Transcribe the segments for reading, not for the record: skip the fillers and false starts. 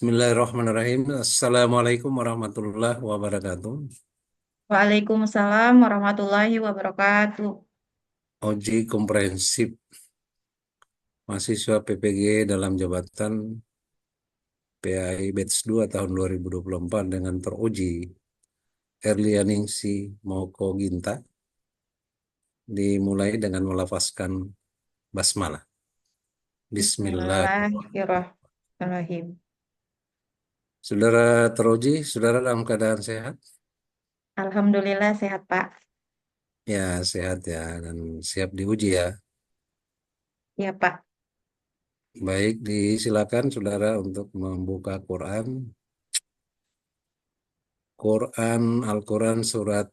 Bismillahirrahmanirrahim. Assalamualaikum warahmatullahi wabarakatuh. Waalaikumsalam warahmatullahi wabarakatuh. Uji komprehensif mahasiswa PPG dalam jabatan PAI Batch 2 tahun 2024 dengan teruji Erlianingsi Moko Ginta dimulai dengan melafazkan basmalah. Bismillahirrahmanirrahim. Bismillahirrahmanirrahim. Saudara teruji, saudara dalam keadaan sehat? Alhamdulillah sehat, Pak. Ya, sehat ya dan siap diuji ya. Ya, Pak. Baik, disilakan saudara untuk membuka Quran. Al-Quran surat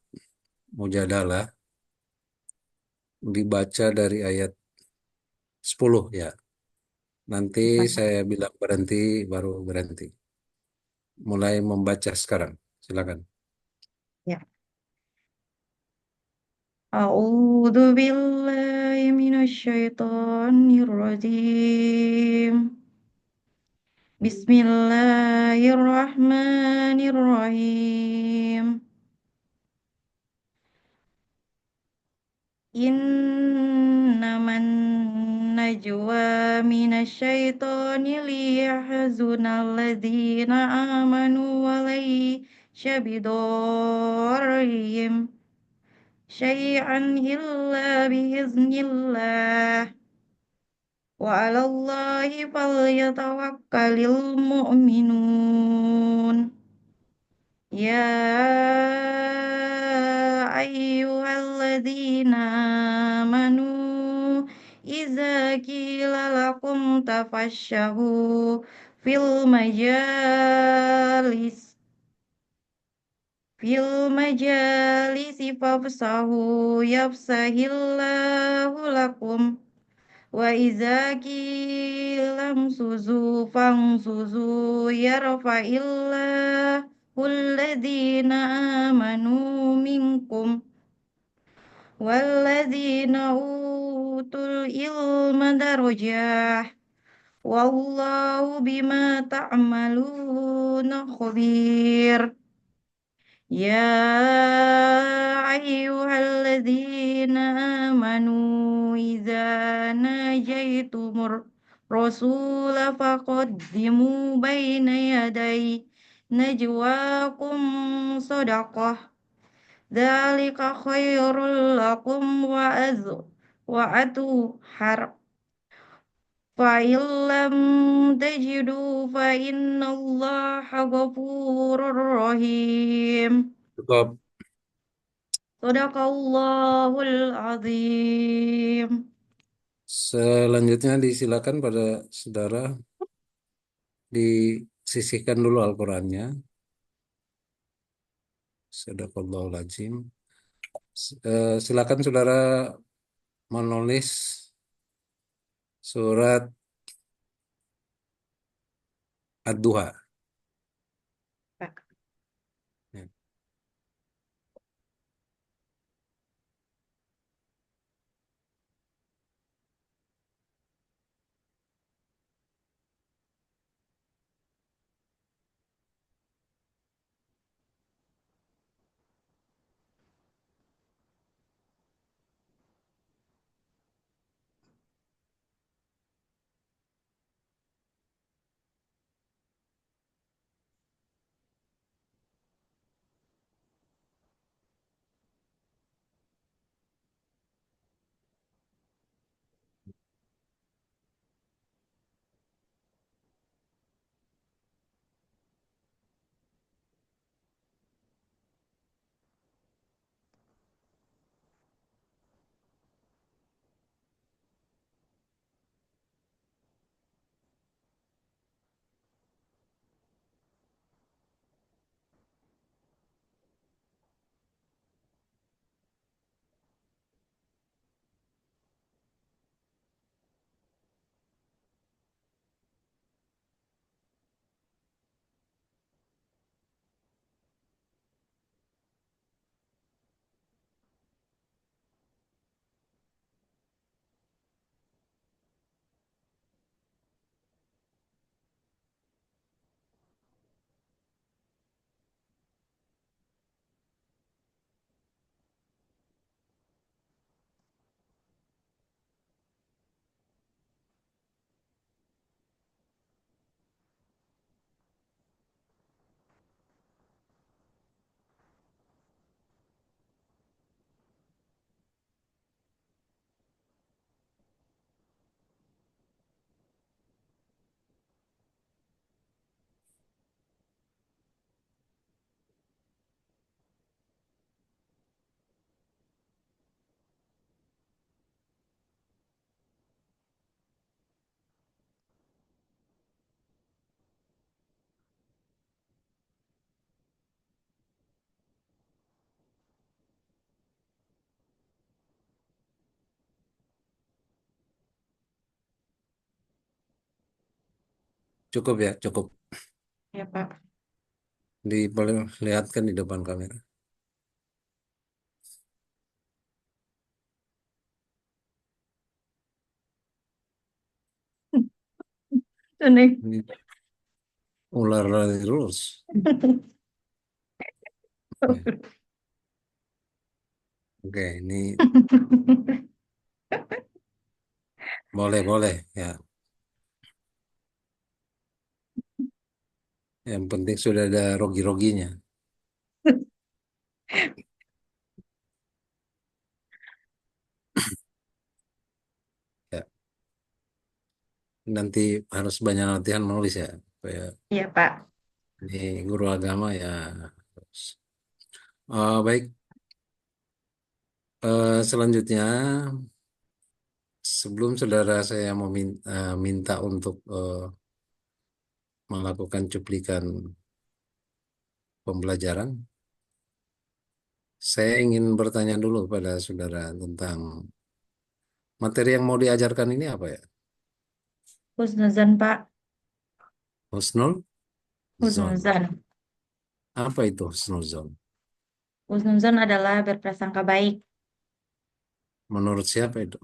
Mujadalah dibaca dari ayat 10 ya. Nanti saya bilang berhenti baru berhenti. Mulai membaca sekarang. Silakan. Ya. A'udzu billahi minasyaitonir rajim. Bismillahirrahmanirrahim. Innaman najwa minasyaitonir liyahzunal ladzina amanu wa laysa bidorrihim syai'an illa biiznillah wa 'alallahi falyatawakkalul mu'minun. Ya ayyuhalladzina amanu idza qila lakum tafashahu fil majalis fafsahu yafsahillahu lakum wa idza qila amsuzu famsuzu yarfa'illahu alladhina amanu minkum walladzina utul ilma darajah wallahu bima ta'maluna khabir. Ya ayyuhalladzina amanu idza najaitumur rasula faqaddimu baina yaday najwakum sadaqah dzalika khairul lakum wa atu har fa illam tajidu fa innallaha ghafurur rahim. Cukup. Sadaqallahul azim. Selanjutnya disilakan pada saudara disisihkan dulu Al-Qurannya. Sadaqallahul azim. Silakan saudara menulis surat Ad-Duha. Ya. Cukup ya, cukup. Ya, Pak. Diperlihatkan di depan kamera. Ini. Ini ular dari terus. Ya. Oke, ini boleh, boleh. Ya, yang penting sudah ada rogi-roginya. Ya, nanti harus banyak latihan menulis ya. Supaya Iya, Pak. ini guru agama ya. Baik, selanjutnya sebelum saudara saya minta untuk melakukan cuplikan pembelajaran, saya ingin bertanya dulu pada saudara tentang materi yang mau diajarkan ini apa ya? Husnuzan, Pak. Husnul Zon. Husnuzan. Apa itu Husnul Zon? Husnuzan adalah berprasangka baik. Menurut siapa itu?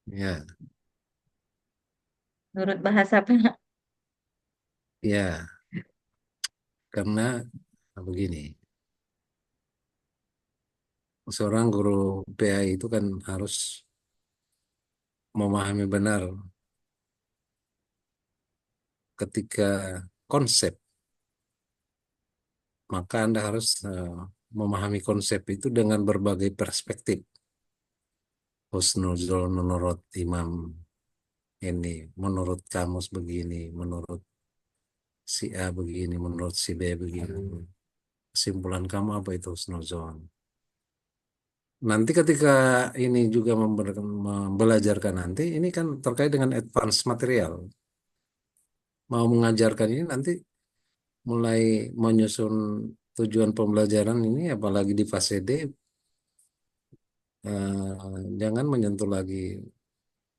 Ya, Menurut bahasa, Pak. ya, karena begini, seorang guru PAI itu kan harus memahami benar ketika konsep, maka Anda harus memahami konsep itu dengan berbagai perspektif. Husnuzul menurut Imam ini, menurut kamus begini, menurut si A begini, menurut si B begini. Kesimpulan kamu apa itu husnuzon? Nanti ketika ini juga membelajarkan nanti, ini kan terkait dengan advance material. Mau mengajarkan ini nanti mulai menyusun tujuan pembelajaran ini, apalagi di fase D, jangan menyentuh lagi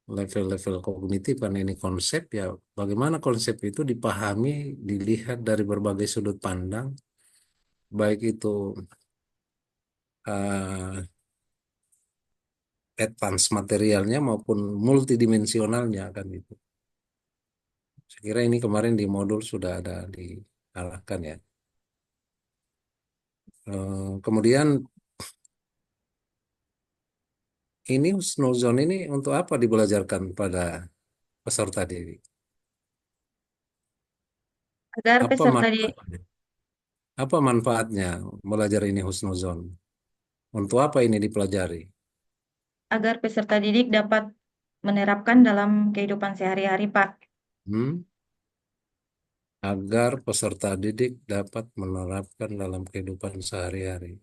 level-level kognitif karena ini konsep ya. Bagaimana konsep itu dipahami, dilihat dari berbagai sudut pandang, baik itu eh, advance materialnya maupun multidimensionalnya kan itu. Saya kira ini kemarin di modul sudah ada diarahkan ya. Kemudian ini snowzone ini untuk apa dibelajarkan pada peserta didik? Agar Apa peserta didik manfaatnya? Apa manfaatnya belajar ini husnuzon? Untuk apa ini dipelajari? agar peserta didik dapat menerapkan dalam kehidupan sehari-hari, Pak. Hmm? Agar peserta didik dapat menerapkan dalam kehidupan sehari-hari.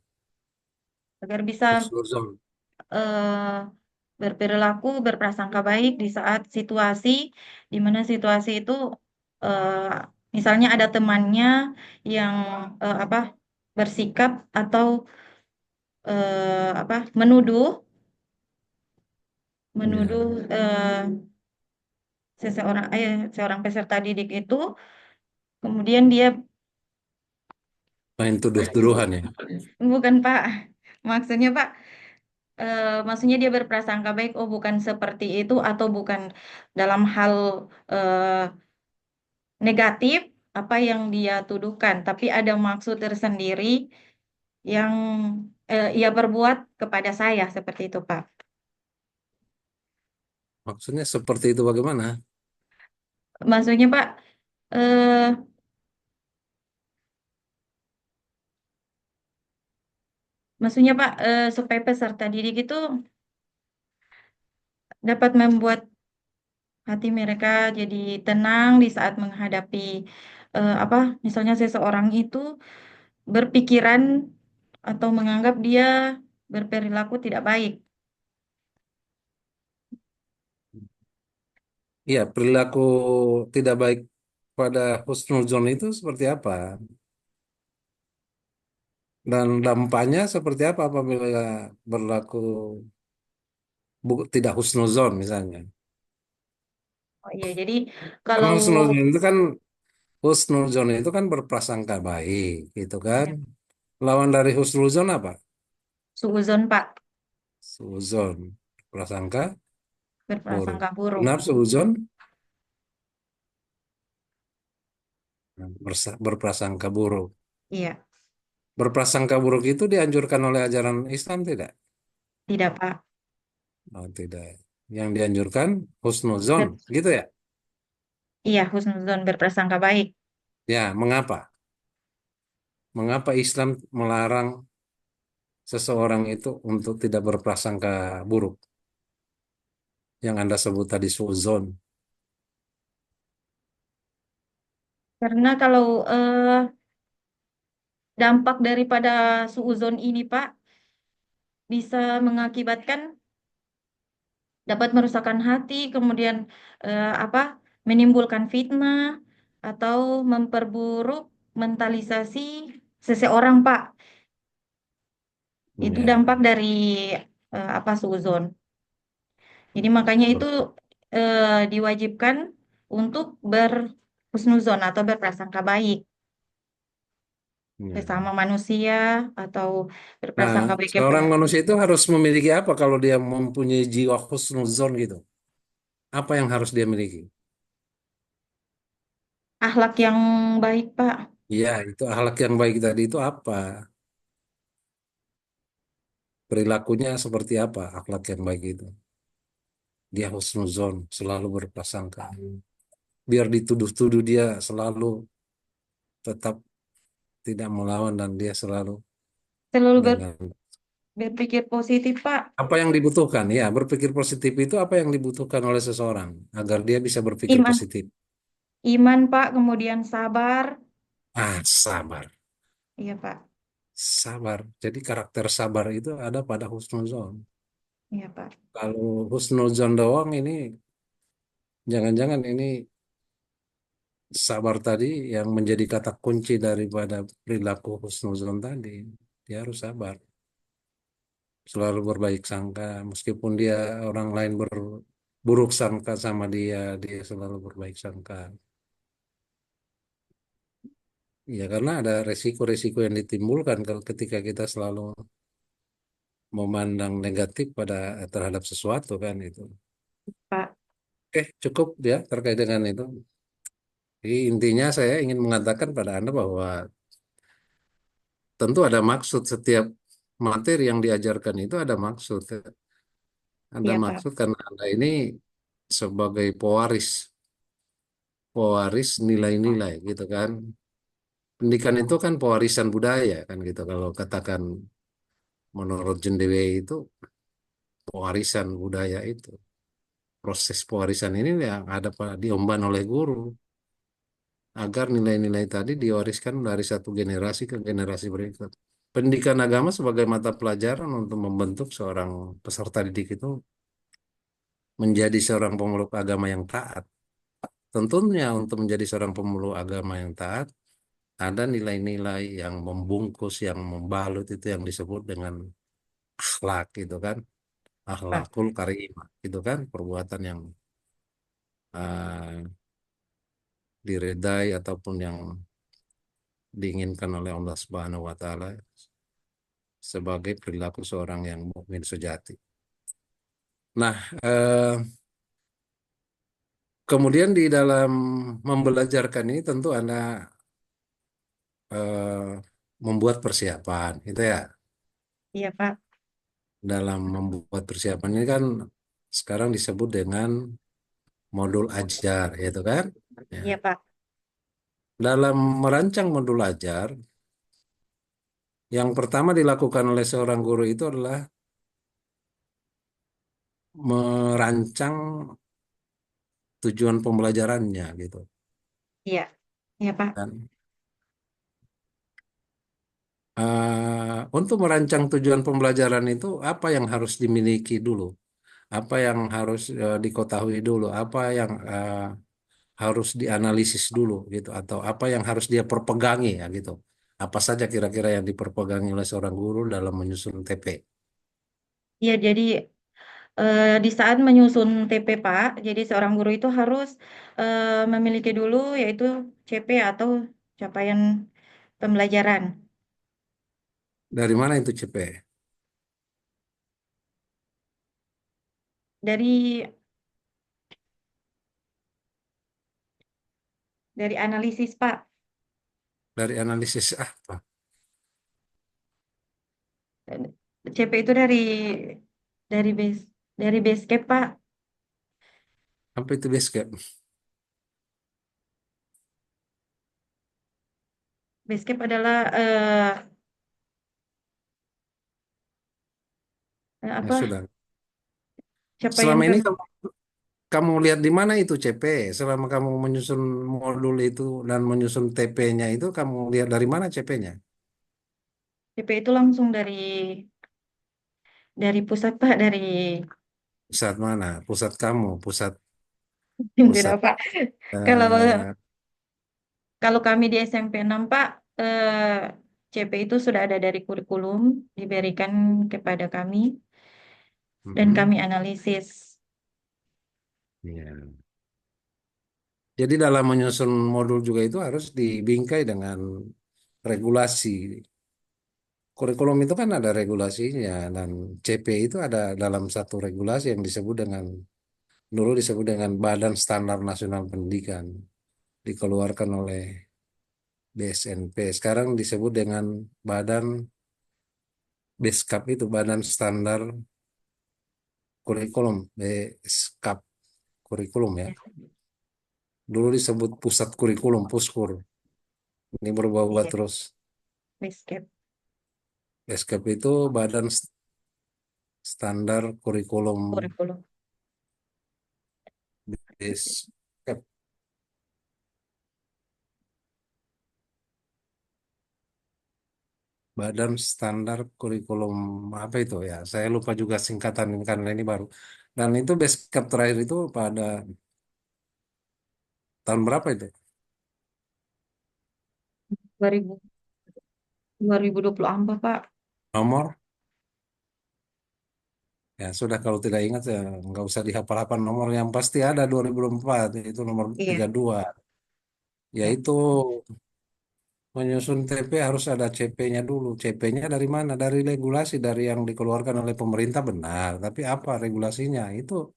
Agar bisa Husnuzon. eh, berperilaku, berprasangka baik di saat situasi di mana situasi itu eh, misalnya ada temannya yang apa bersikap atau apa menuduh menuduh Ya, seorang peserta didik itu kemudian dia main tuduh-tuduhan ya. bukan Pak, maksudnya Pak, maksudnya dia berprasangka baik, oh bukan seperti itu atau bukan dalam hal eh, negatif apa yang dia tuduhkan, tapi ada maksud tersendiri yang ia perbuat kepada saya seperti itu Pak. Maksudnya seperti itu bagaimana? Maksudnya Pak, eh, maksudnya Pak, supaya peserta didik itu dapat membuat hati mereka jadi tenang di saat menghadapi apa misalnya seseorang itu berpikiran atau menganggap dia berperilaku tidak baik. Iya, perilaku tidak baik pada husnuzon itu seperti apa? Dan dampaknya seperti apa apabila berlaku tidak husnuzon misalnya. Oh iya, jadi Kan kalau husnuzon itu kan berprasangka baik, gitu kan. ya, Lawan dari husnuzon apa? suuzon Pak, Suzon, prasangka buruk. berprasangka buruk. Benar suzon? Berprasangka buruk. Iya, Berprasangka buruk itu dianjurkan oleh ajaran Islam tidak? tidak Pak. Oh, tidak. Yang dianjurkan husnuzon, Ber- gitu ya? iya, husnuzon berprasangka baik. Ya, mengapa? Mengapa Islam melarang seseorang itu untuk tidak berprasangka buruk? Yang Anda sebut tadi suzon. Karena kalau dampak daripada suuzon ini Pak bisa mengakibatkan dapat merusakkan hati, kemudian apa menimbulkan fitnah atau memperburuk mentalisasi seseorang, Pak. Itu Ya, dampak dari apa suuzon. Jadi makanya itu ber- diwajibkan untuk berhusnuzon atau berprasangka baik ya. sesama manusia atau Nah, berprasangka baik kepada seorang manusia itu harus memiliki apa kalau dia mempunyai jiwa husnuzon gitu? Apa yang harus dia miliki? akhlak yang baik, Pak. Ya, itu akhlak yang baik tadi itu apa? Perilakunya seperti apa akhlak yang baik itu? Dia husnuzon, selalu berprasangka. Biar dituduh-tuduh dia selalu tetap tidak melawan dan dia selalu Selalu dengan berpikir positif, Pak. apa yang dibutuhkan. Ya, berpikir positif itu apa yang dibutuhkan oleh seseorang agar dia bisa berpikir Iman, positif. iman, Pak. Kemudian sabar. Ah, sabar. Iya, Pak. Sabar. Jadi karakter sabar itu ada pada husnuzon. Iya, Pak. Kalau husnuzon doang ini jangan-jangan ini sabar tadi yang menjadi kata kunci daripada perilaku husnuzon tadi. Dia harus sabar, selalu berbaik sangka, meskipun dia orang lain berburuk sangka sama dia, dia selalu berbaik sangka. Ya karena ada resiko-resiko yang ditimbulkan kalau ketika kita selalu memandang negatif terhadap sesuatu kan itu. Pak. Oke, cukup ya terkait dengan itu. Jadi intinya saya ingin mengatakan pada Anda bahwa tentu ada maksud setiap materi yang diajarkan itu ada maksud. Ada Iya, Pak. maksud karena Anda ini sebagai pewaris nilai-nilai gitu kan. Pendidikan itu kan pewarisan budaya kan gitu. Kalau katakan menurut Jendewe itu pewarisan budaya itu. Proses pewarisan ini yang ada diemban oleh guru agar nilai-nilai tadi diwariskan dari satu generasi ke generasi berikut. Pendidikan agama sebagai mata pelajaran untuk membentuk seorang peserta didik itu menjadi seorang pemeluk agama yang taat. Tentunya untuk menjadi seorang pemeluk agama yang taat, ada nilai-nilai yang membungkus, yang membalut itu yang disebut dengan akhlak gitu kan. Pak. Akhlakul karimah gitu kan. Perbuatan yang uh, diredai ataupun yang diinginkan oleh Allah Subhanahu wa taala sebagai perilaku seorang yang mukmin sejati. Nah, kemudian di dalam membelajarkan ini tentu Anda membuat persiapan, itu ya. Iya, Pak. Dalam membuat persiapan ini kan sekarang disebut dengan modul ajar, gitu kan? Ya. Iya, Pak. Dalam merancang modul ajar, yang pertama dilakukan oleh seorang guru itu adalah merancang tujuan pembelajarannya, gitu Iya. Iya, Pak. kan? Untuk merancang tujuan pembelajaran itu apa yang harus dimiliki dulu, apa yang harus diketahui dulu, apa yang harus dianalisis dulu gitu, atau apa yang harus dia perpegangi ya gitu. Apa saja kira-kira yang diperpegangi oleh seorang guru dalam menyusun TP? Iya, jadi Di saat menyusun TP Pak, jadi seorang guru itu harus memiliki dulu yaitu CP atau capaian pembelajaran. Dari mana itu CP? Dari dari analisis Pak. Dari analisis apa? CP itu dari Basecamp Pak. Apa itu basecamp? Basecamp adalah Ya apa sudah. capaian Selama ini kamu lihat di mana itu CP? Selama kamu menyusun modul itu dan menyusun TP-nya itu, kamu lihat dari mana CP-nya? CP itu langsung dari pusat Pak, dari Pusat mana? Pusat kamu, pusat tidak pusat Pak. Kalau eh, kalau kami di SMP 6 Pak, CP itu sudah ada dari kurikulum diberikan kepada kami dan mm-mm. kami analisis. Iya. Jadi dalam menyusun modul juga itu harus dibingkai dengan regulasi. Kurikulum itu kan ada regulasinya dan CP itu ada dalam satu regulasi yang disebut dengan dulu disebut dengan Badan Standar Nasional Pendidikan, dikeluarkan oleh BSNP. Sekarang disebut dengan Badan Beskap, itu Badan Standar Kurikulum, Beskap Kurikulum ya. Ya, Dulu disebut Pusat Kurikulum, Puskur. Ini berubah-ubah iya, terus. Basecamp Beskap itu Badan Standar Kurikulum, kurikulum. Beskap, Badan Standar Kurikulum apa itu ya? Saya lupa juga singkatan karena ini baru. Dan itu Beskap terakhir itu pada tahun berapa itu? 2000 2024 Pak. Nomor? Ya sudah, kalau tidak ingat ya nggak usah dihafal-hafal nomor, yang pasti ada 2004 itu nomor Iya, 32, ya, yaitu menyusun TP harus ada CP-nya dulu. CP-nya dari mana? Dari regulasi, dari yang dikeluarkan oleh pemerintah, benar. Tapi apa regulasinya? Itu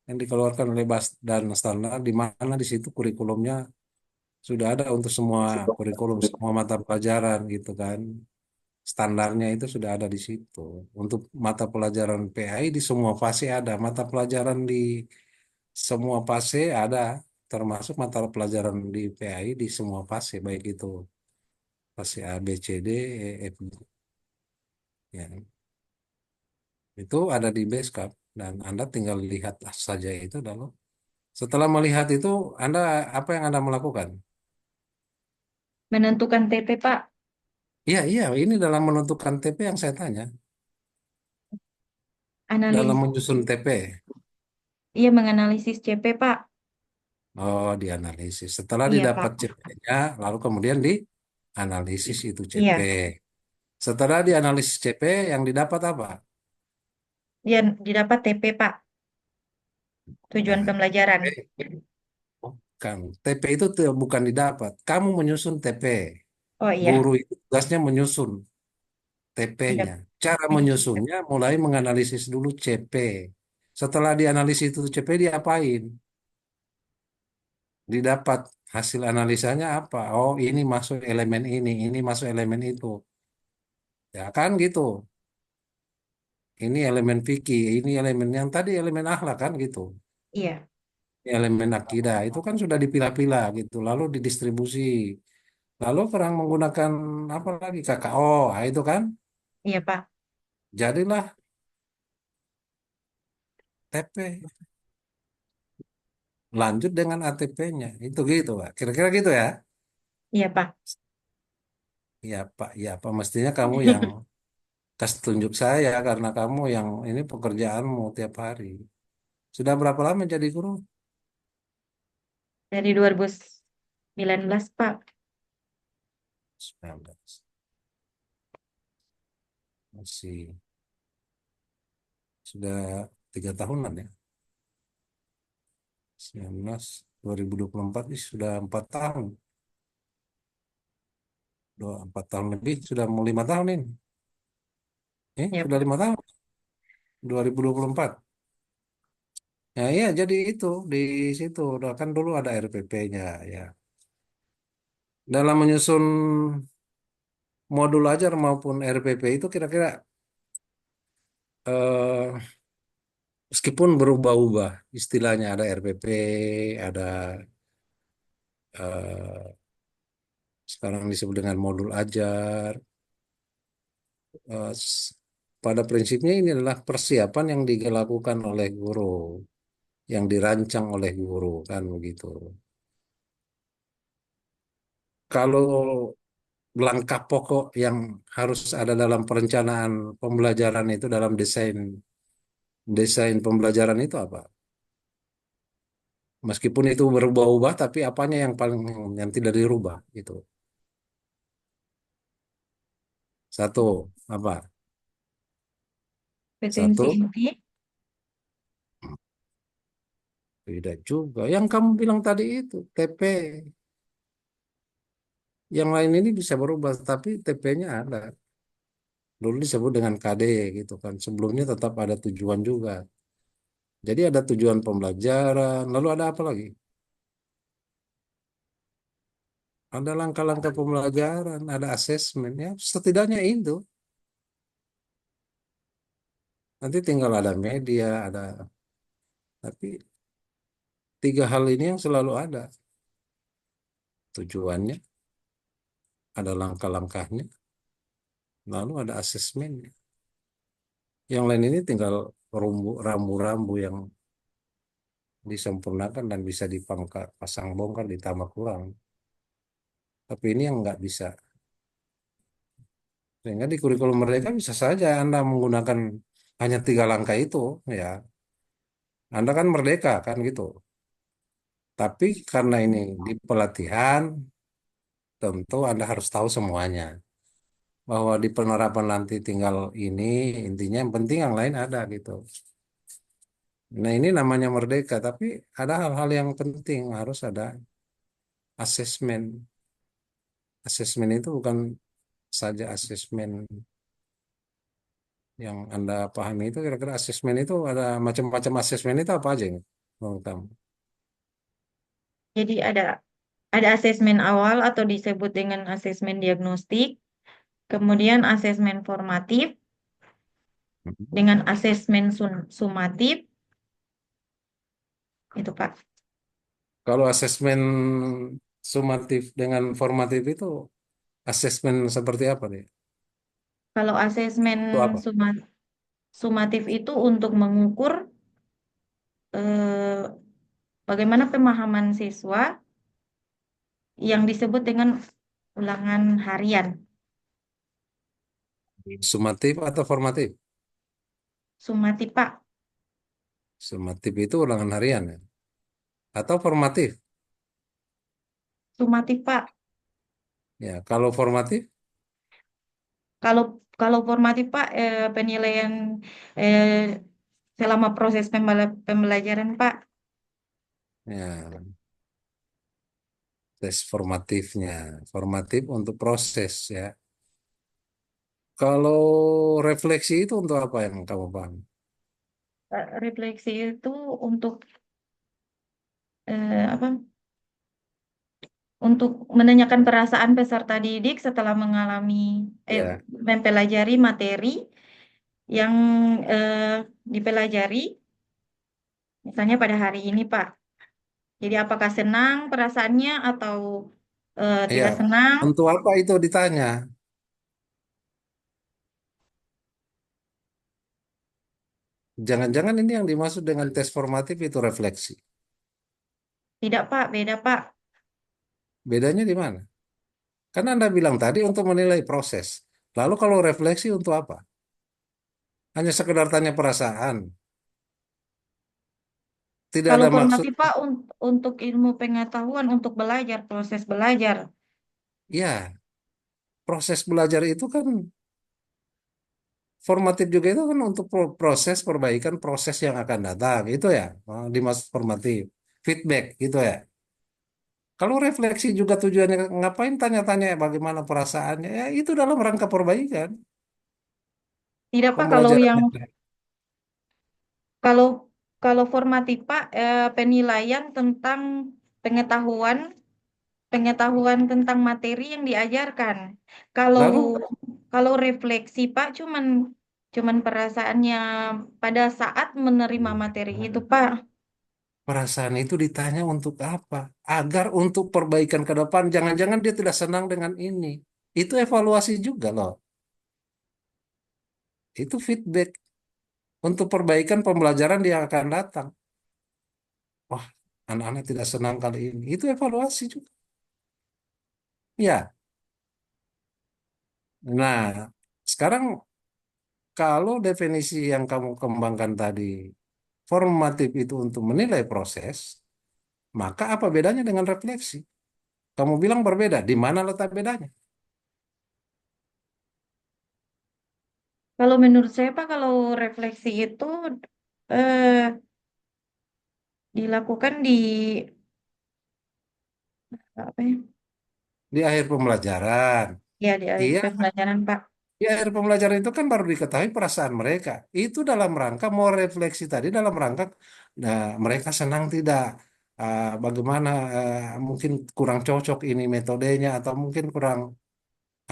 yang dikeluarkan oleh dan standar, di mana di situ kurikulumnya sudah ada untuk semua kurikulum, semua mata pelajaran gitu kan. Standarnya itu sudah ada di situ. Untuk mata pelajaran PAI di semua fase ada. Mata pelajaran di semua fase ada. Termasuk mata pelajaran di PAI di semua fase. Baik itu fase A, B, C, D, E, F, G. Ya. Itu ada di Basecamp. Dan Anda tinggal lihat saja itu. Lalu setelah melihat itu, Anda apa yang Anda melakukan? menentukan TP Pak, Iya, iya. Ini dalam menentukan TP yang saya tanya. Dalam analis, menyusun TP. iya menganalisis CP Pak. Oh, dianalisis. Setelah Iya didapat Pak. CP-nya, lalu kemudian dianalisis itu CP. Iya, Setelah dianalisis CP, yang didapat apa? dia didapat TP Pak, tujuan Nah, pembelajaran. TP bukan. TP itu bukan didapat. Kamu menyusun TP. Oh iya, Guru itu tugasnya menyusun iya, TP-nya. Cara menyusun TP. menyusunnya mulai menganalisis dulu CP. Setelah dianalisis itu CP, diapain? Didapat hasil analisanya apa? Oh, ini masuk elemen ini masuk elemen itu. Ya kan gitu. Ini elemen fikih, ini elemen yang tadi elemen akhlak kan gitu. Iya, Ini elemen akidah itu kan sudah dipilah-pilah gitu, lalu didistribusi. Lalu orang menggunakan apa lagi KKO, nah itu kan iya Pak. jadilah TP. Lanjut dengan ATP-nya. Itu gitu, Pak. Kira-kira gitu ya. Iya Pak. Ya, Pak. Ya, Pak. Mestinya kamu yang kasih tunjuk saya karena kamu yang ini pekerjaanmu tiap hari. Sudah berapa lama jadi guru? Dari 2019 Pak. 19. Masih sudah 3 tahunan ya. 19, 2024 ini sudah 4 tahun. 4 tahun lebih, sudah mau 5 tahun ini. Ya, Sudah 5 tahun. 2024. Ya iya, jadi itu di situ. Udah kan dulu ada RPP-nya ya. Dalam menyusun modul ajar maupun RPP itu kira-kira eh, meskipun berubah-ubah istilahnya, ada RPP, ada eh, sekarang disebut dengan modul ajar. Eh, s- Pada prinsipnya ini adalah persiapan yang dilakukan oleh guru, yang dirancang oleh guru kan begitu. Kalau langkah pokok yang harus ada dalam perencanaan pembelajaran itu, dalam desain desain pembelajaran itu apa? Meskipun itu berubah-ubah, tapi apanya yang paling yang tidak dirubah itu? Satu, apa? kompetensi Satu, inti. tidak juga. Yang kamu bilang tadi itu TP, yang lain ini bisa berubah, tapi TP-nya ada. Dulu disebut dengan KD gitu kan. Sebelumnya tetap ada tujuan juga. Jadi ada tujuan pembelajaran. Lalu ada apa lagi? Ada langkah-langkah pembelajaran, ada asesmen ya. Setidaknya itu. Nanti tinggal ada media, ada. Tapi 3 hal ini yang selalu ada. Tujuannya, ada langkah-langkahnya, lalu ada asesmennya. Yang lain ini tinggal rambu-rambu yang disempurnakan dan bisa dipangkat, pasang bongkar, ditambah kurang. Tapi ini yang nggak bisa. Sehingga di kurikulum mereka bisa saja Anda menggunakan hanya 3 langkah itu, ya. Anda kan merdeka kan gitu. Tapi karena ini di pelatihan, tentu Anda harus tahu semuanya. Bahwa di penerapan nanti tinggal ini, intinya yang penting yang lain ada gitu. Nah ini namanya merdeka, tapi ada hal-hal yang penting, harus ada asesmen. Asesmen itu bukan saja asesmen yang Anda pahami itu, kira-kira asesmen itu ada macam-macam. Asesmen itu apa aja ini, menurut kamu? Jadi ada asesmen awal atau disebut dengan asesmen diagnostik, kemudian asesmen formatif Mhm. dengan asesmen sumatif, itu Pak. Kalau asesmen sumatif dengan formatif itu asesmen seperti apa nih? Kalau asesmen Itu apa? sumatif itu untuk mengukur eh, bagaimana pemahaman siswa yang disebut dengan ulangan harian. Sumatif atau formatif? Sumatif Pak, Sumatif itu ulangan harian ya? Atau formatif? sumatif Pak. Ya, kalau formatif, Kalau kalau formatif Pak, penilaian eh, selama proses pembelajaran Pak. ya, tes formatifnya. Formatif untuk proses ya. Kalau refleksi itu untuk apa yang kamu paham? Refleksi itu untuk apa? Untuk menanyakan perasaan peserta didik setelah mengalami Ya, mempelajari materi yang dipelajari, misalnya pada hari ini Pak. Jadi apakah senang perasaannya atau ya. tidak senang? Untuk apa itu ditanya? Jangan-jangan ini yang dimaksud dengan tes formatif itu refleksi. Tidak Pak, beda Pak. Bedanya di mana? Kan Anda bilang tadi untuk menilai proses. Lalu kalau refleksi untuk apa? Hanya sekedar tanya perasaan. Tidak Kalau ada maksud. formatif Pak untuk ilmu pengetahuan, untuk belajar, proses belajar. Ya, proses belajar itu kan Formatif juga itu kan untuk proses perbaikan proses yang akan datang. Itu ya, dimaksud formatif. Feedback gitu ya. Kalau refleksi juga tujuannya ngapain tanya-tanya bagaimana perasaannya? Ya itu dalam rangka perbaikan, Tidak Pak, pembelajaran. kalau kalau formatif Pak, penilaian tentang pengetahuan pengetahuan tentang materi yang diajarkan. Kalau Lalu kalau refleksi Pak, cuman perasaannya pada saat menerima materi itu Pak. perasaan itu ditanya untuk apa? Agar untuk perbaikan ke depan, jangan-jangan dia tidak senang dengan ini. Itu evaluasi juga loh. Itu feedback untuk perbaikan pembelajaran dia akan datang. Wah, anak-anak tidak senang kali ini. Itu evaluasi juga. Ya, nah sekarang kalau definisi yang kamu kembangkan tadi, formatif itu untuk menilai proses, maka apa bedanya dengan refleksi? Kamu bilang berbeda. Di mana letak bedanya? Kalau menurut saya Pak, kalau refleksi itu eh, dilakukan di apa ya? Di akhir pembelajaran. Ya di akhir Iya, pembelajaran Pak. di akhir pembelajaran itu kan baru diketahui perasaan mereka. Itu dalam rangka mau refleksi tadi dalam rangka nah, mereka senang tidak. Bagaimana mungkin kurang cocok ini metodenya atau mungkin kurang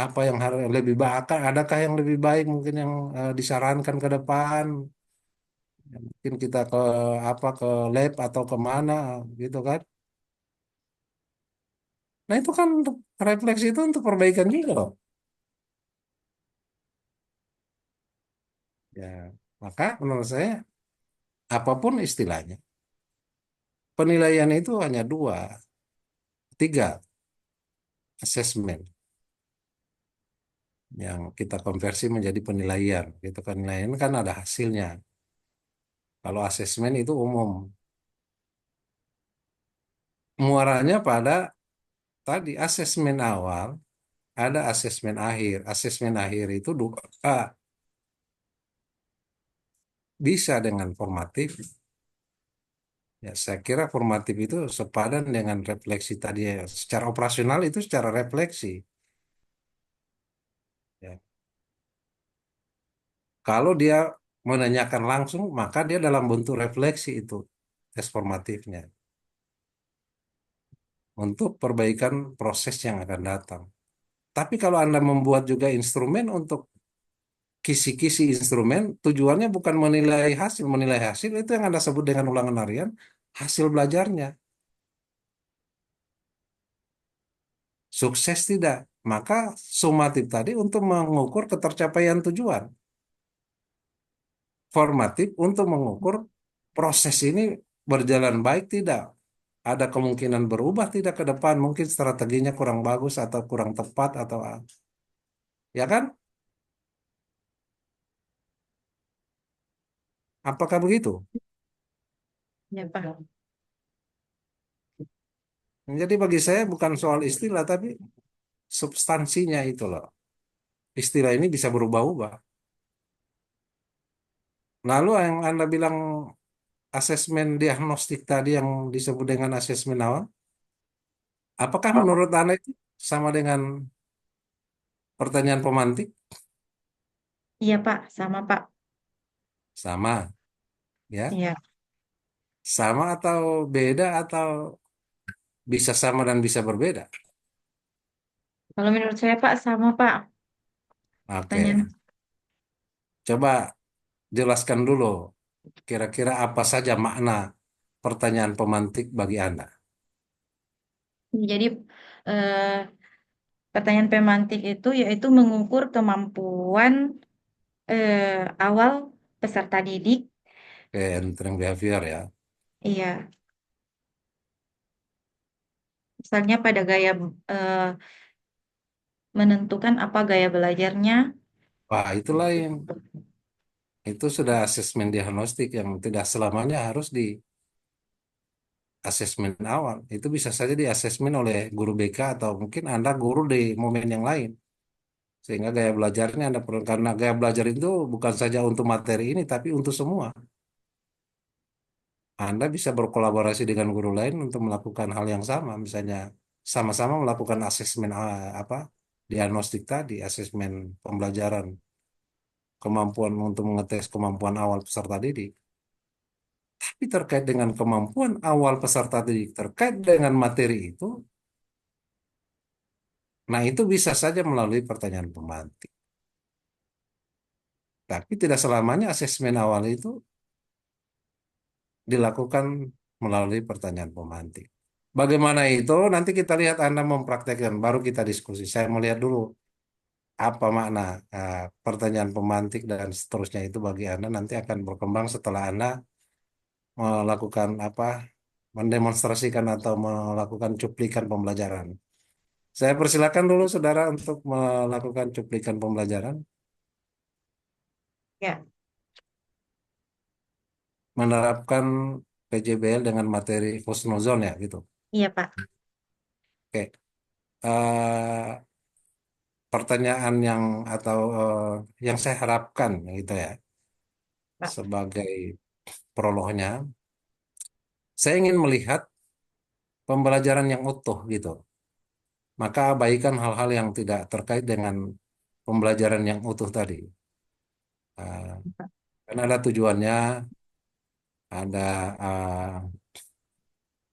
apa yang harus lebih baik, adakah yang lebih baik mungkin yang disarankan ke depan. Mungkin kita ke apa ke lab atau kemana gitu kan. Nah itu kan untuk refleksi itu untuk perbaikan juga loh. Ya, maka menurut saya apapun istilahnya, penilaian itu hanya dua, tiga asesmen yang kita konversi menjadi penilaian. Gitu kan, penilaian kan ada hasilnya. Kalau asesmen itu umum, muaranya pada tadi asesmen awal, ada asesmen akhir. Asesmen akhir itu dua, bisa dengan formatif. Ya, saya kira formatif itu sepadan dengan refleksi tadi ya. Secara operasional itu secara refleksi. Ya. Kalau dia menanyakan langsung, maka dia dalam bentuk refleksi itu tes formatifnya untuk perbaikan proses yang akan datang. Tapi kalau Anda membuat juga instrumen untuk kisi-kisi instrumen, tujuannya bukan menilai hasil. Menilai hasil itu yang Anda sebut dengan ulangan harian, hasil belajarnya. Sukses tidak. Maka sumatif tadi untuk mengukur ketercapaian tujuan. Formatif untuk mengukur proses ini berjalan baik tidak. Ada kemungkinan berubah tidak ke depan. Mungkin strateginya kurang bagus atau kurang tepat atau ya kan? Apakah begitu? Ya Pak. Jadi bagi saya bukan soal istilah tapi substansinya itu loh. Istilah ini bisa berubah-ubah. Lalu yang Anda bilang asesmen diagnostik tadi yang disebut dengan asesmen awal, apakah menurut Anda itu sama dengan pertanyaan pemantik? Iya Pak, sama Pak. Sama, ya. Iya. Sama atau beda atau bisa sama dan bisa berbeda? Kalau menurut saya Pak, sama Pak. Oke, Pertanyaan. coba jelaskan dulu kira-kira apa saja makna pertanyaan pemantik bagi Anda. Jadi eh, pertanyaan pemantik itu yaitu mengukur kemampuan awal peserta didik. Oke, entering behavior ya. Iya, misalnya pada gaya eh, menentukan apa gaya belajarnya. Wah, itu lain. Itu sudah asesmen diagnostik yang tidak selamanya harus di asesmen awal. Itu bisa saja di asesmen oleh guru BK atau mungkin Anda guru di momen yang lain. Sehingga gaya belajarnya Anda perlu, karena gaya belajar itu bukan saja untuk materi ini, tapi untuk semua. Anda bisa berkolaborasi dengan guru lain untuk melakukan hal yang sama, misalnya sama-sama melakukan asesmen apa diagnostik tadi, asesmen pembelajaran, kemampuan untuk mengetes kemampuan awal peserta didik. Tapi terkait dengan kemampuan awal peserta didik terkait dengan materi itu, nah itu bisa saja melalui pertanyaan pemantik. Tapi tidak selamanya asesmen awal itu dilakukan melalui pertanyaan pemantik. Bagaimana itu? Nanti kita lihat Anda mempraktekkan, baru kita diskusi. Saya melihat dulu apa makna pertanyaan pemantik dan seterusnya itu bagi Anda nanti akan berkembang setelah Anda melakukan apa, mendemonstrasikan atau melakukan cuplikan pembelajaran. Saya persilakan dulu saudara untuk melakukan cuplikan pembelajaran, Ya, menerapkan PJBL dengan materi husnuzon ya gitu. iya Pak. Oke. Eh, Pertanyaan yang atau yang saya harapkan gitu ya Pak. sebagai prolognya, saya ingin melihat pembelajaran yang utuh gitu. Maka abaikan hal-hal yang tidak terkait dengan pembelajaran yang utuh tadi. Eh, karena ada tujuannya, ada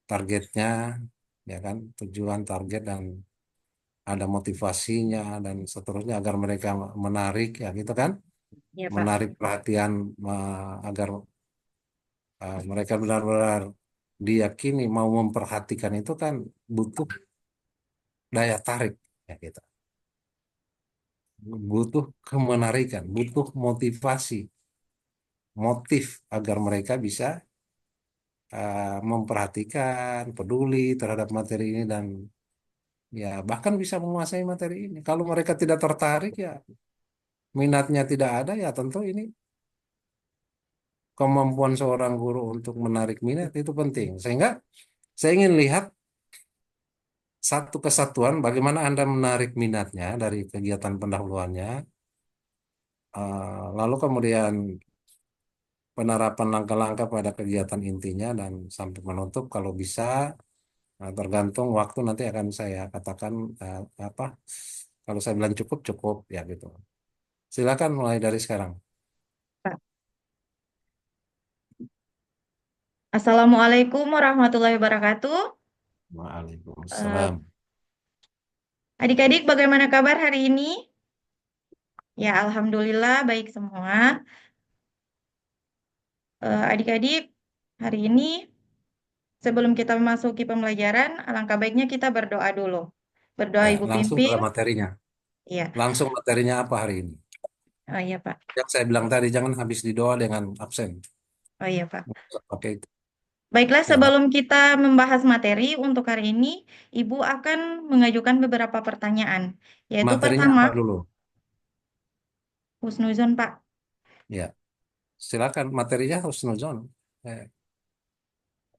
targetnya, ya kan, tujuan, target dan ada motivasinya dan seterusnya agar mereka menarik ya gitu kan, Iya Pak. menarik perhatian agar mereka benar-benar diyakini mau memperhatikan itu kan butuh daya tarik ya kita, butuh kemenarikan, butuh motivasi, motif agar mereka bisa memperhatikan, peduli terhadap materi ini dan ya bahkan bisa menguasai materi ini. Kalau mereka tidak tertarik ya minatnya tidak ada ya tentu ini kemampuan seorang guru untuk menarik minat itu penting. Sehingga saya ingin lihat satu kesatuan bagaimana Anda menarik minatnya dari kegiatan pendahuluannya, lalu kemudian penerapan langkah-langkah pada kegiatan intinya dan sampai menutup kalau bisa, tergantung waktu nanti akan saya katakan apa, kalau saya bilang cukup cukup ya gitu. Silakan mulai dari sekarang. Pak. Assalamualaikum warahmatullahi wabarakatuh. Eh, Waalaikumsalam. Adik-adik, bagaimana kabar hari ini? Ya, alhamdulillah baik semua. Adik-adik, hari ini sebelum kita memasuki pembelajaran, alangkah baiknya kita berdoa dulu. Berdoa Ya, Ibu langsung Pimpin. ke materinya. Iya, Langsung materinya apa hari ini? oh iya Pak. Yang saya bilang tadi jangan habis di doa dengan absen. Oh iya Pak. Oke, Baiklah, ya sebelum kita membahas materi untuk hari ini, Ibu akan mengajukan beberapa pertanyaan. Yaitu materinya pertama, apa dulu? husnuzon Pak. Ya, silakan materinya husnuzon. Eh,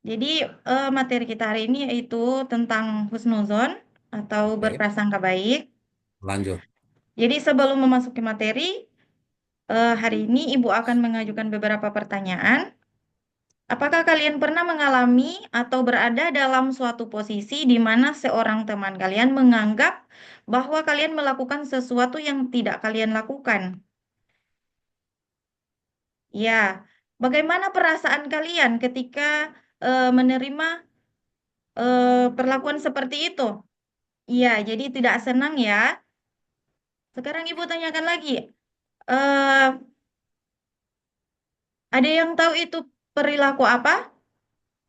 Jadi materi kita hari ini yaitu tentang husnuzon atau oke, berprasangka baik. lanjut. Jadi sebelum memasuki materi, hari ini Ibu akan mengajukan beberapa pertanyaan. Apakah kalian pernah mengalami atau berada dalam suatu posisi di mana seorang teman kalian menganggap bahwa kalian melakukan sesuatu yang tidak kalian lakukan? Ya, bagaimana perasaan kalian ketika menerima perlakuan seperti itu? Iya, jadi tidak senang ya. Sekarang Ibu tanyakan lagi, eh ada yang tahu itu perilaku apa?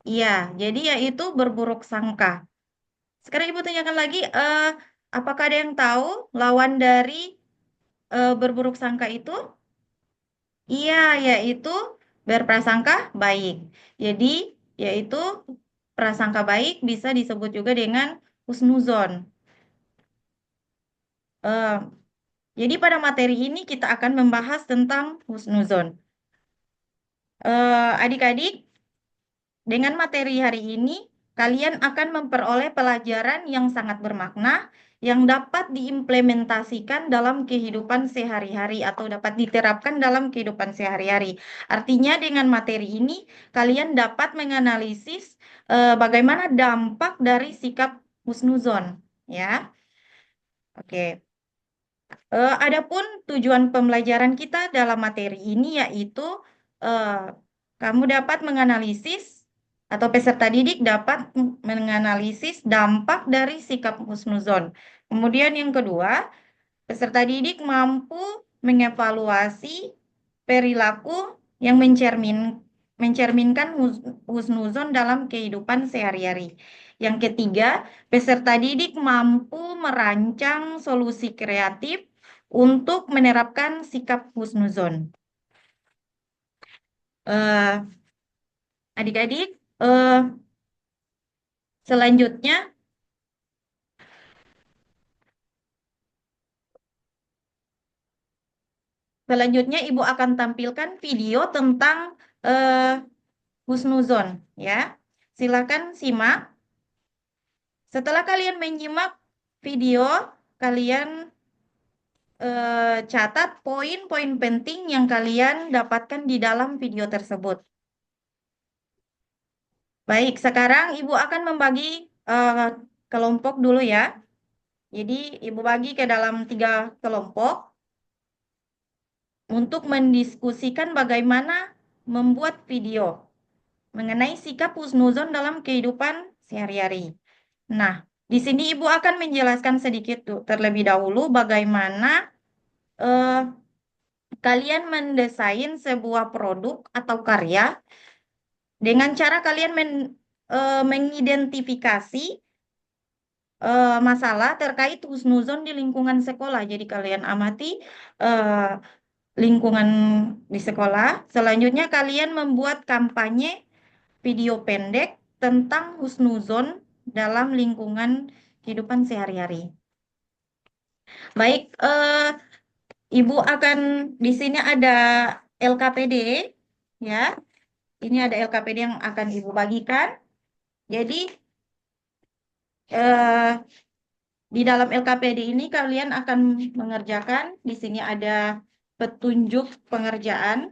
Iya, jadi yaitu berburuk sangka. Sekarang Ibu tanyakan lagi, apakah ada yang tahu lawan dari berburuk sangka itu? Iya, yaitu berprasangka baik. Jadi, yaitu prasangka baik bisa disebut juga dengan husnuzon. Eh, jadi pada materi ini kita akan membahas tentang husnuzon. Adik-adik, dengan materi hari ini, kalian akan memperoleh pelajaran yang sangat bermakna, yang dapat diimplementasikan dalam kehidupan sehari-hari atau dapat diterapkan dalam kehidupan sehari-hari. Artinya dengan materi ini kalian dapat menganalisis bagaimana dampak dari sikap husnuzon, ya. Oke. Adapun tujuan pembelajaran kita dalam materi ini yaitu eh, kamu dapat menganalisis atau peserta didik dapat menganalisis dampak dari sikap husnuzon. Kemudian yang kedua, peserta didik mampu mengevaluasi perilaku yang mencerminkan husnuzon dalam kehidupan sehari-hari. Yang ketiga, peserta didik mampu merancang solusi kreatif untuk menerapkan sikap husnuzon. Eh, Adik-adik, selanjutnya, selanjutnya Ibu akan tampilkan video tentang eh, husnuzon, ya. Silakan simak. Setelah kalian menyimak video, kalian catat poin-poin penting yang kalian dapatkan di dalam video tersebut. Baik, sekarang Ibu akan membagi eh, kelompok dulu ya. Jadi Ibu bagi ke dalam 3 kelompok untuk mendiskusikan bagaimana membuat video mengenai sikap husnuzon dalam kehidupan sehari-hari. Nah, di sini Ibu akan menjelaskan sedikit terlebih dahulu bagaimana eh, kalian mendesain sebuah produk atau karya dengan cara kalian mengidentifikasi masalah terkait husnuzon di lingkungan sekolah. Jadi kalian amati eh, lingkungan di sekolah. Selanjutnya kalian membuat kampanye video pendek tentang husnuzon dalam lingkungan kehidupan sehari-hari. Baik, Ibu akan di sini ada LKPD, ya. Ini ada LKPD yang akan Ibu bagikan. Jadi eh, di dalam LKPD ini kalian akan mengerjakan. Di sini ada petunjuk pengerjaan.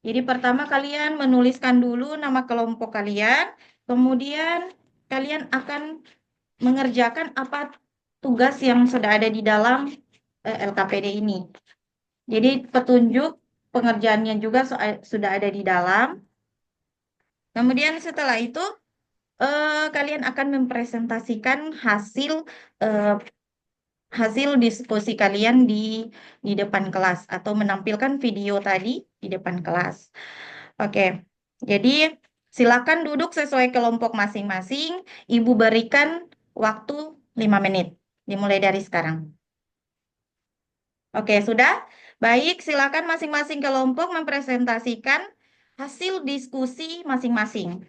Jadi pertama kalian menuliskan dulu nama kelompok kalian. Kemudian kalian akan mengerjakan apa tugas yang sudah ada di dalam LKPD ini. Jadi petunjuk pengerjaannya juga sudah ada di dalam. Kemudian setelah itu kalian akan mempresentasikan eh, hasil diskusi kalian di depan kelas atau menampilkan video tadi di depan kelas. Oke, jadi silakan duduk sesuai kelompok masing-masing. Ibu berikan waktu 5 menit. Dimulai dari sekarang. Oke, sudah? Baik, silakan masing-masing kelompok mempresentasikan hasil diskusi masing-masing.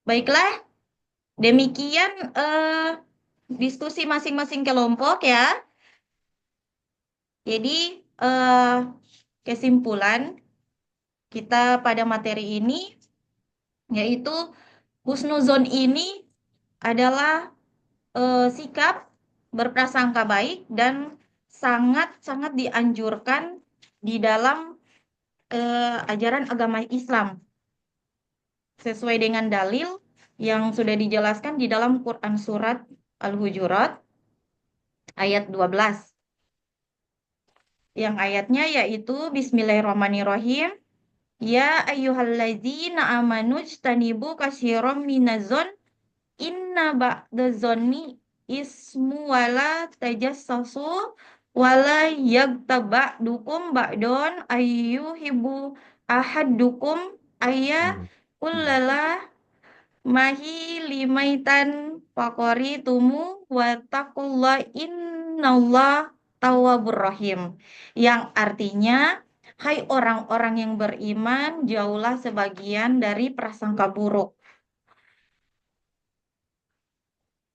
Baiklah, demikian diskusi masing-masing kelompok ya. Jadi kesimpulan kita pada materi ini yaitu husnuzon ini adalah sikap berprasangka baik dan sangat-sangat dianjurkan di dalam ajaran agama Islam sesuai dengan dalil yang sudah dijelaskan di dalam Quran surat Al-Hujurat ayat 12. Yang ayatnya yaitu Bismillahirrahmanirrahim. Ya ayyuhalladzina amanu jtanibu katsiran minazon inna ba'dazonni ismu wala tajassasu wala yagtaba'dukum ba'don ayyuhibbu ahadukum ayya kullala mahi limaitan fakori tumu watakullah innallah tawwabur rahim. Yang artinya, hai orang-orang yang beriman, jauhlah sebagian dari prasangka buruk.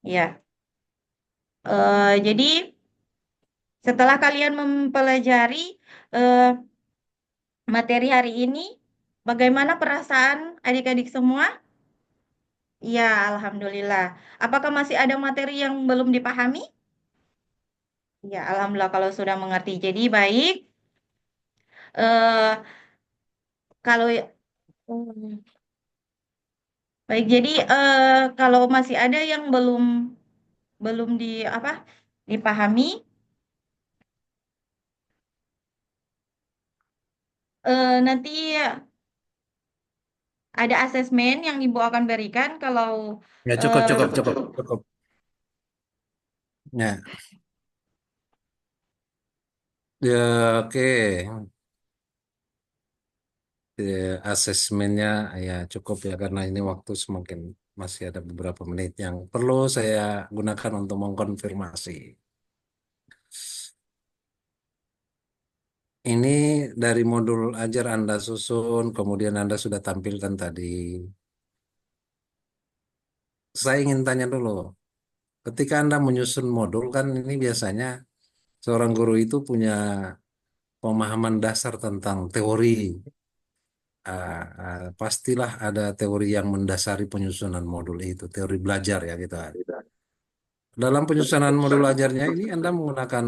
Ya, jadi setelah kalian mempelajari eh, materi hari ini. Bagaimana perasaan adik-adik semua? Ya, alhamdulillah. Apakah masih ada materi yang belum dipahami? Ya, alhamdulillah kalau sudah mengerti. Jadi baik. eh kalau Hmm, baik, jadi kalau masih ada yang belum belum di apa dipahami, nanti ada asesmen yang Ibu akan berikan kalau Ya cukup, eh, cukup, cukup, cukup. Ya, ya oke. Ya, asesmennya ya cukup ya karena ini waktu semakin masih ada beberapa menit yang perlu saya gunakan untuk mengkonfirmasi. Ini dari modul ajar Anda susun, kemudian Anda sudah tampilkan tadi. Saya ingin tanya dulu, ketika Anda menyusun modul kan ini biasanya seorang guru itu punya pemahaman dasar tentang teori. Pastilah ada teori yang mendasari penyusunan modul itu, teori belajar ya gitu. Dalam penyusunan modul ajarnya ini Anda menggunakan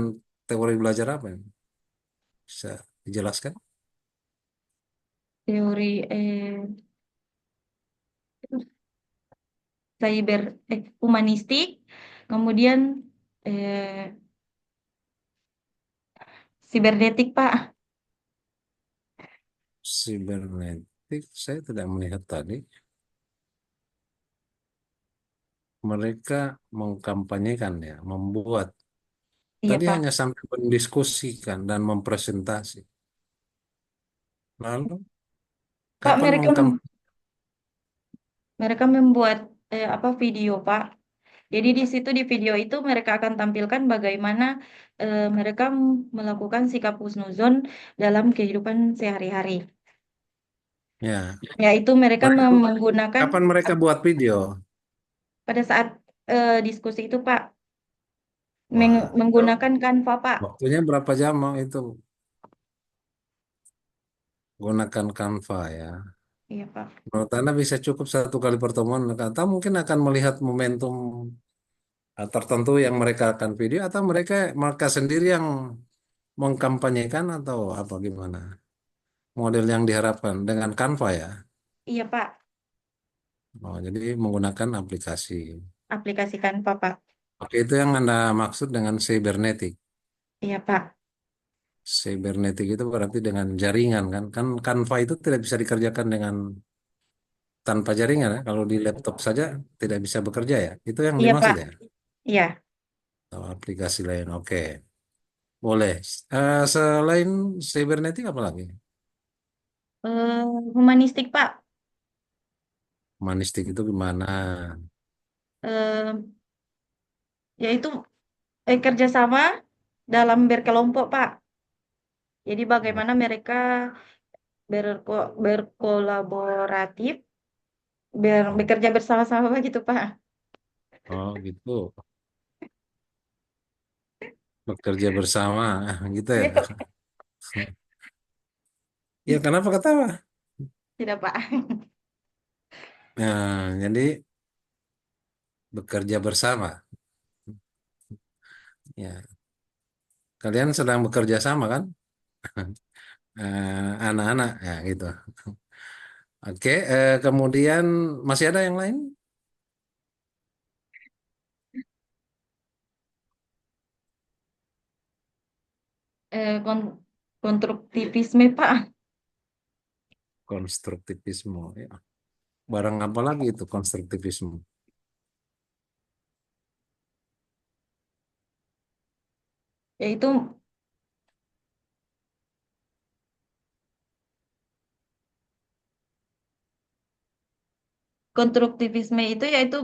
teori belajar apa? Bisa dijelaskan? teori cyber humanistik, kemudian eh, sibernetik, Pak. Sibernetik, saya tidak melihat tadi. Mereka mengkampanyekan ya, membuat. Iya, Tadi hanya Pak. sampai mendiskusikan dan mempresentasi. Lalu, Pak, kapan mereka mengkampanyekan? mereka membuat apa video, Pak. Jadi di situ di video itu mereka akan tampilkan bagaimana mereka melakukan sikap husnuzon dalam kehidupan sehari-hari. Ya, Yaitu mereka mereka, menggunakan kapan mereka buat video? pada saat diskusi itu Pak Wah, menggunakan Canva Pak. waktunya berapa jam itu? Gunakan Canva ya. Iya Pak. Menurut Anda bisa cukup satu kali pertemuan, atau mungkin akan melihat momentum tertentu yang mereka akan video, atau mereka sendiri yang mengkampanyekan atau apa gimana? Model yang diharapkan dengan Canva ya. Iya Pak. Oh, jadi menggunakan aplikasi. Aplikasi Canva Pak. Oke, itu yang Anda maksud dengan cybernetik. Iya Pak. Cybernetik itu berarti dengan jaringan kan? Kan Canva itu tidak bisa dikerjakan dengan tanpa jaringan ya. Kalau di laptop saja tidak bisa bekerja ya. Itu yang Iya dimaksud Pak. ya. Iya. Oh, aplikasi lain. Oke, boleh. Selain cybernetik apa lagi? Eh, Humanistik Pak. Manistik itu gimana? Eh, Yaitu kerjasama dalam berkelompok Pak. Jadi Oh, bagaimana mereka berkolaboratif, oh, bekerja bersama-sama begitu Pak. oh, gitu. Bekerja bersama gitu ya. Iya, Ya kenapa ketawa? tidak Pak. Nah, jadi bekerja bersama. Ya, kalian sedang bekerja sama kan? Anak-anak ya gitu. Oke, kemudian masih ada yang lain? Konstruktivisme Pak. Konstruktivisme. Ya. Barang apa lagi itu konstruktivisme? Yaitu konstruktivisme itu yaitu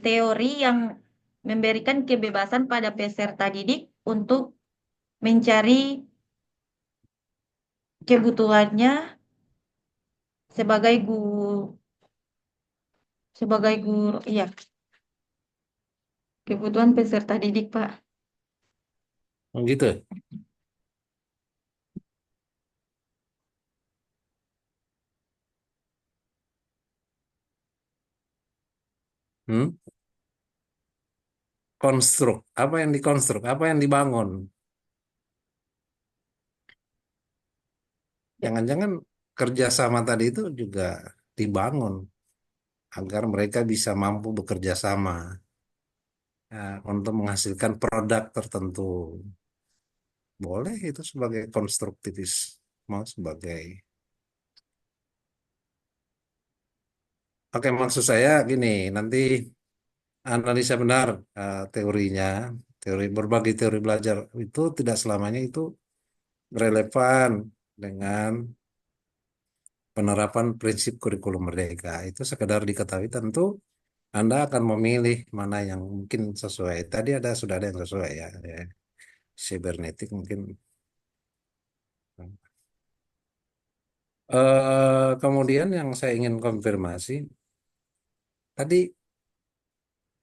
teori yang memberikan kebebasan pada peserta didik untuk mencari kebutuhannya sebagai guru, iya, kebutuhan peserta didik Pak. Oh, gitu. Hmm? Konstruk. Apa yang dikonstruk? Apa yang dibangun? Ya, Jangan-jangan kerjasama tadi itu juga dibangun agar mereka bisa mampu bekerja sama untuk menghasilkan produk tertentu. Boleh itu sebagai konstruktivis, mau sebagai. Oke, maksud saya gini, nanti analisa benar teorinya, berbagai teori belajar itu tidak selamanya itu relevan dengan penerapan prinsip kurikulum merdeka. Itu sekedar diketahui tentu Anda akan memilih mana yang mungkin sesuai. Tadi sudah ada yang sesuai ya, ya. Cybernetik mungkin. Kemudian yang saya ingin konfirmasi, tadi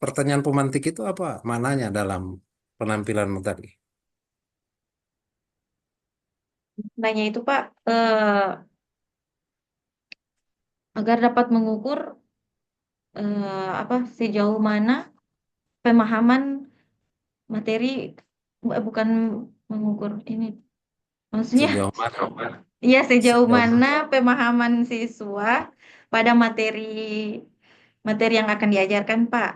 pertanyaan pemantik itu apa maknanya dalam penampilanmu tadi? nanya itu Pak, agar dapat mengukur apa sejauh mana pemahaman materi, bukan mengukur ini, maksudnya Sejauh mana? iya sejauh Sejauh mana mana? pemahaman siswa pada materi materi yang akan diajarkan Pak.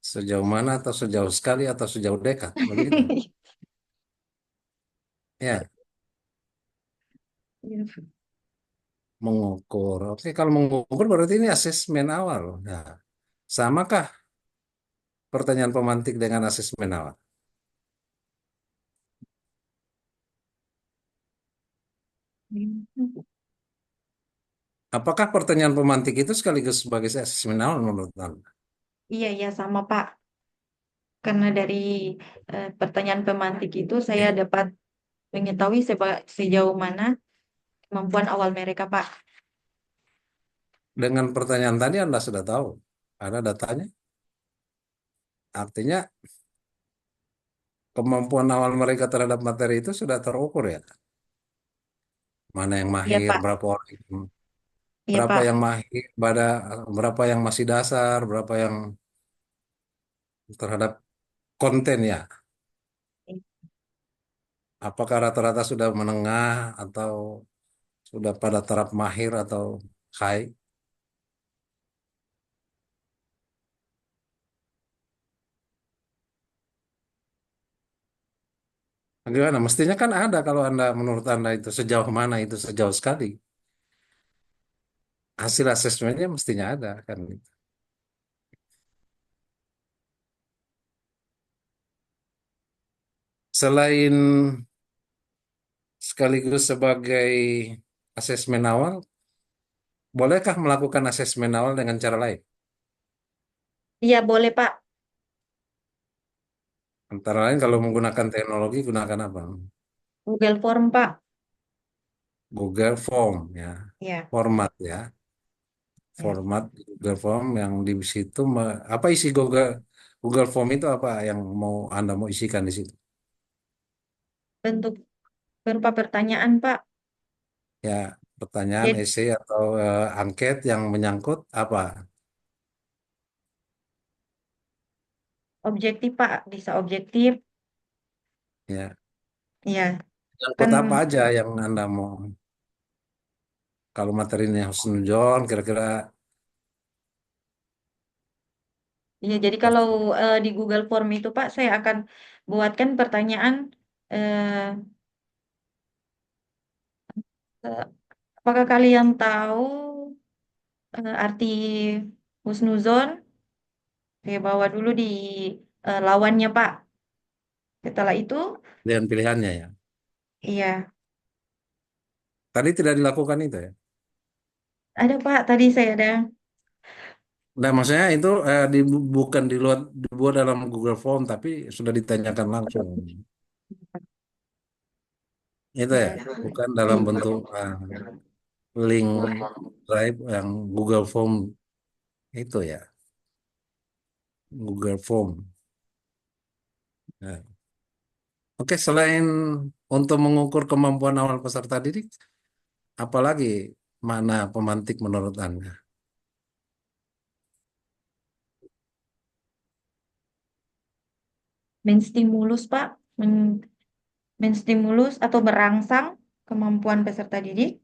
Sejauh mana atau sejauh sekali atau sejauh dekat? Begitu. Ya, Iya. mengukur. Oke, kalau mengukur berarti ini asesmen awal. Nah, samakah pertanyaan pemantik dengan asesmen awal? Apakah pertanyaan pemantik itu sekaligus sebagai asesmen awal menurut Anda? Iya, iya sama Pak. Karena dari pertanyaan pemantik itu saya dapat mengetahui sejauh mana kemampuan awal mereka, Pak. Dengan pertanyaan tadi Anda sudah tahu. Ada datanya. Artinya kemampuan awal mereka terhadap materi itu sudah terukur ya. Mana yang Iya, mahir, Pak. Iya, berapa yang Pak. mahir, berapa yang masih dasar, berapa yang terhadap konten ya. Apakah rata-rata sudah menengah atau sudah pada taraf mahir atau high? Gimana? Mestinya kan ada kalau Anda menurut Anda itu sejauh mana itu sejauh sekali. Hasil asesmennya mestinya ada kan. Selain sekaligus sebagai asesmen awal, bolehkah melakukan asesmen awal dengan cara lain? Iya, boleh, Pak. Antara lain kalau menggunakan teknologi gunakan apa? Google Form, Pak. Google Form ya, Iya, format ya, iya. format Google Form yang di situ apa isi Google Google Form itu apa yang mau Anda mau isikan di situ? Bentuk berupa pertanyaan, Pak. Ya, pertanyaan, Jadi esai atau angket yang menyangkut apa? objektif, Pak. Bisa objektif. Ya, Iya, menyangkut kan. apa aja yang Anda mau? Kalau materinya Husnuzon, kira-kira Iya, jadi kalau di Google Form itu, Pak, saya akan buatkan pertanyaan, eh, eh, apakah kalian tahu arti husnuzon? Saya bawa dulu di lawannya, Pak. Setelah itu, pilihan-pilihannya ya. iya, Tadi tidak dilakukan itu ya. ada Pak. Tadi saya ada. Nah, maksudnya itu bukan dibuat dalam Google Form, tapi sudah ditanyakan langsung. Itu ya, Ya, bukan dalam iya, bentuk link drive yang Google Form itu ya, Google Form. Nah, oke, selain untuk mengukur kemampuan awal peserta didik, apalagi mana pemantik menurut Anda? menstimulus, Pak. Menstimulus atau merangsang kemampuan peserta didik.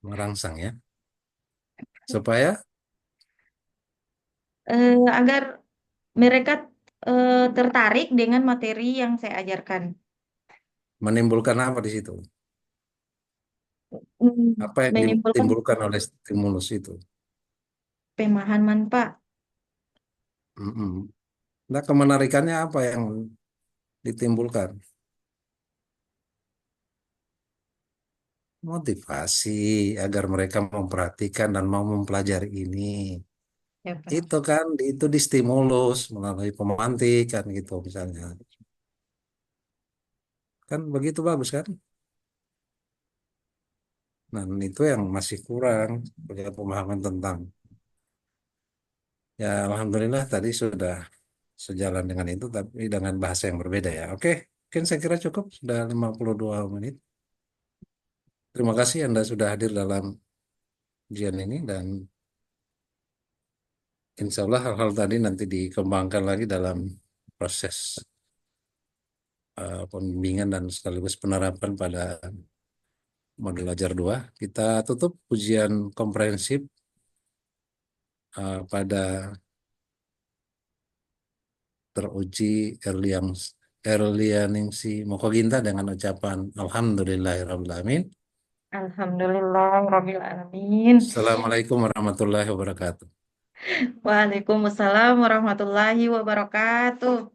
Merangsang ya, supaya Agar mereka tertarik dengan materi yang saya ajarkan. menimbulkan apa di situ? Apa yang Menimbulkan ditimbulkan oleh stimulus itu? pemahaman, Pak. Mm-mm. Nah, kemenarikannya apa yang ditimbulkan? Motivasi agar mereka memperhatikan dan mau mempelajari ini. Ya, Pak. Itu kan, itu distimulus melalui pemantikan gitu misalnya. Kan begitu bagus kan? Nah, itu yang masih kurang punya pemahaman tentang. Ya, alhamdulillah tadi sudah sejalan dengan itu, tapi dengan bahasa yang berbeda ya. Oke, mungkin saya kira cukup, sudah 52 menit. Terima kasih Anda sudah hadir dalam ujian ini, dan insya Allah hal-hal tadi nanti dikembangkan lagi dalam proses pembimbingan dan sekaligus penerapan pada modul ajar 2. Kita tutup ujian komprehensif pada teruji Erlianingsi Mokoginta dengan ucapan Alhamdulillahirrahmanirrahim. Alhamdulillahirrabbilalamin. Assalamualaikum warahmatullahi wabarakatuh. Waalaikumsalam warahmatullahi wabarakatuh.